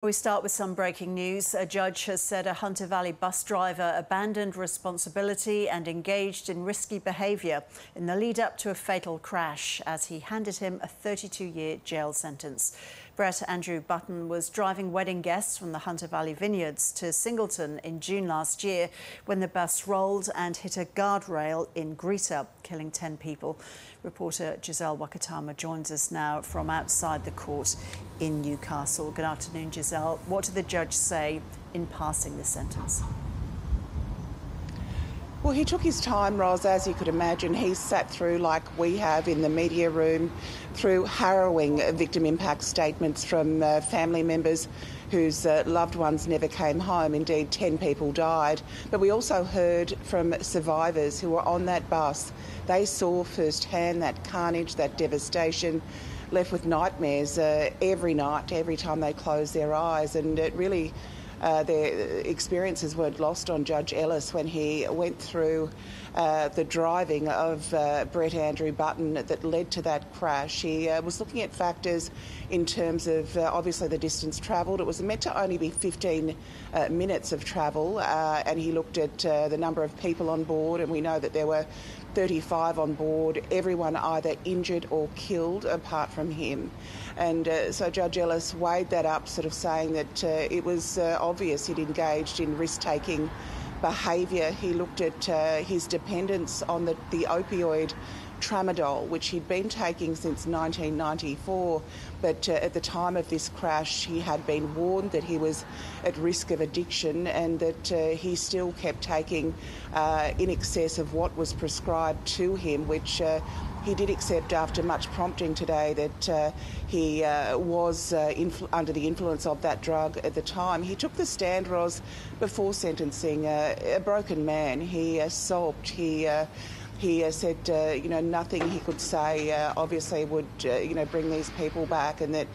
We start with some breaking news. A judge has said a Hunter Valley bus driver abandoned responsibility and engaged in risky behaviour in the lead up to a fatal crash as he handed him a 32-year jail sentence. Brett Andrew Button was driving wedding guests from the Hunter Valley Vineyards to Singleton in June last year when the bus rolled and hit a guardrail in Greta, killing 10 people. Reporter Giselle Wakatama joins us now from outside the court in Newcastle. Good afternoon, Giselle. What did the judge say in passing the sentence? Well, he took his time, Ros, as you could imagine. He sat through, like we have in the media room, through harrowing victim impact statements from family members whose loved ones never came home. Indeed, 10 people died. But we also heard from survivors who were on that bus. They saw firsthand that carnage, that devastation, left with nightmares every night, every time they closed their eyes. And it really, their experiences weren't lost on Judge Ellis when he went through the driving of Brett Andrew Button that led to that crash. He was looking at factors in terms of obviously the distance travelled. It was meant to only be 15 minutes of travel, and he looked at the number of people on board, and we know that there were 35 on board, everyone either injured or killed apart from him. And so Judge Ellis weighed that up, sort of saying that it was obvious he'd engaged in risk-taking behaviour. He looked at his dependence on the opioid tramadol, which he'd been taking since 1994, but at the time of this crash he had been warned that he was at risk of addiction and that he still kept taking in excess of what was prescribed to him, which he did accept after much prompting today that he was under the influence of that drug at the time. He took the stand, Ros, before sentencing, a broken man. He sobbed. He said, nothing he could say obviously would, bring these people back, and that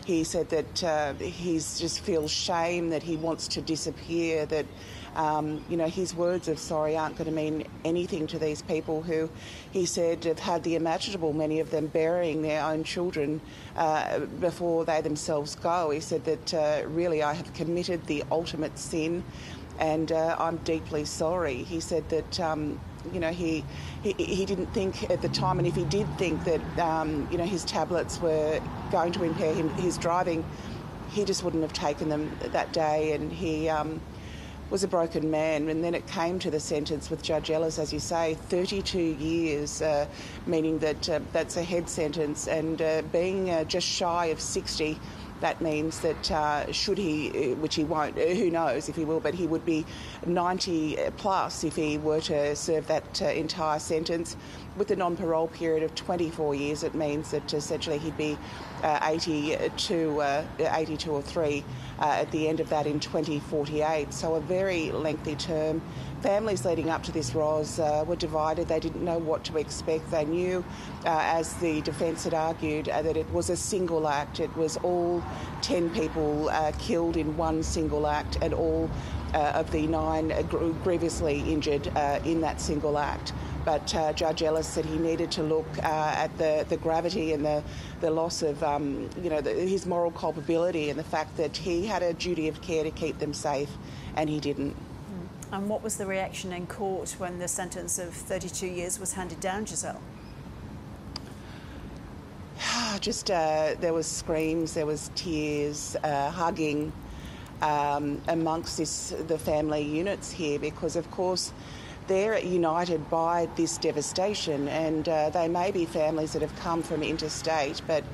he said that he just feels shame, that he wants to disappear, that, his words of sorry aren't going to mean anything to these people who, he said, have had the imaginable, many of them burying their own children before they themselves go. He said that, really, I have committed the ultimate sin and I'm deeply sorry. He said that, he didn't think at the time, and if he did think that, his tablets were going to impair his driving, he just wouldn't have taken them that day, and he was a broken man. And then it came to the sentence with Judge Ellis, as you say, 32 years, meaning that that's a head sentence, and being just shy of 60, that means that should he, which he won't, who knows if he will, but he would be 90 plus if he were to serve that entire sentence. With the non-parole period of 24 years, it means that essentially he'd be 82 or 3 at the end of that in 2048. So a very lengthy term. Families leading up to this, Ros, were divided. They didn't know what to expect. They knew, as the defence had argued, that it was a single act. It was all 10 people killed in one single act, and all of the 9 grievously injured in that single act. But Judge Ellis said he needed to look at the gravity and the loss of, his moral culpability and the fact that he had a duty of care to keep them safe, and he didn't. And what was the reaction in court when the sentence of 32 years was handed down, Giselle? Just there was screams, there was tears, hugging amongst the family units here, because of course they're united by this devastation, and they may be families that have come from interstate, but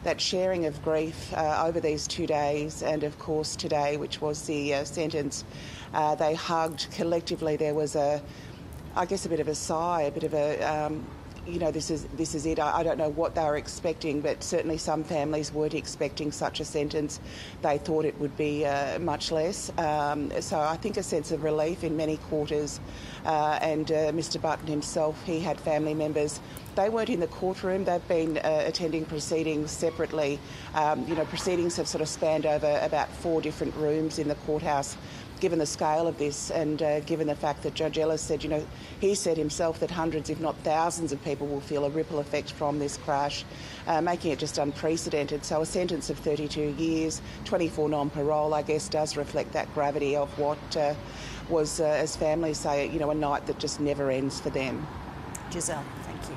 that sharing of grief over these 2 days, and of course today, which was the sentence, they hugged collectively. There was a bit of a sigh, a bit of a, this is it. I don't know what they were expecting, but certainly some families weren't expecting such a sentence. They thought it would be much less. So I think a sense of relief in many quarters. And Mr. Button himself, he had family members. They weren't in the courtroom. They've been attending proceedings separately. Proceedings have sort of spanned over about 4 different rooms in the courthouse given the scale of this and given the fact that Judge Ellis said, he said himself that hundreds, if not thousands of people will feel a ripple effect from this crash, making it just unprecedented. So a sentence of 32 years, 24 non-parole, I guess, does reflect that gravity of what was, as families say, a night that just never ends for them. Giselle, thank you.